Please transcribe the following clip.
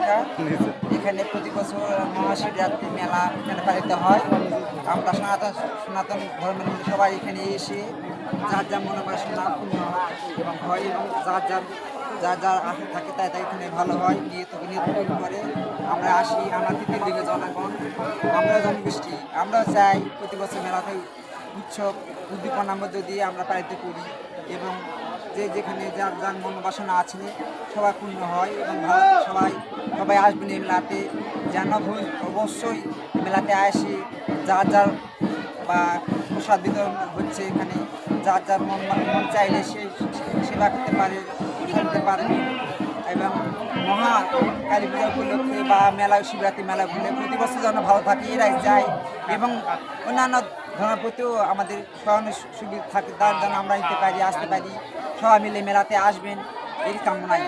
নমস্কার। এখানে প্রতি বছর মহাশিবরাত্রি মেলা এখানে পালিত হয়। আমরা সনাতন ধর্মের মধ্যে সবাই এখানে এসে যার যার মনোবাসনা পূর্ণ এবং হয় এবং যার আশা থাকে তাই এখানে ভালো হয় নিয়ত পূরণ করে। আমরা আসি, আমরা তৃতীয় দিকে জনগণ, আমরা জনগোষ্ঠী, আমরাও চাই প্রতি বছর মেলাতে উৎসব উদ্দীপনার মধ্যে দিয়ে আমরা পালিত করি এবং যেখানে যার যার মনোবাসনা আছে সবাই পূর্ণ হয় এবং সবাই আসবেন এই মেলাতে। যেন অবশ্যই মেলাতে আসে যার বা প্রসাদ বিতরণ হচ্ছে এখানে, যার মন চাইলে সে সেবা করতে পারে, প্রসাদ দিতে পারে এবং মহা কালী পূজা উপলক্ষে বা মেলা শিবরাত্রি মেলা বলে প্রতি বছর যেন ভালো থাকে এরাই চাই এবং অন্যান্য ধর্মের প্রতিও আমাদের সহানুর সুবিধা থাকে তার যেন আমরা নিতে পারি, আসতে পারি, সবাই মিলে মেলাতে আসবেন এই কামনায়।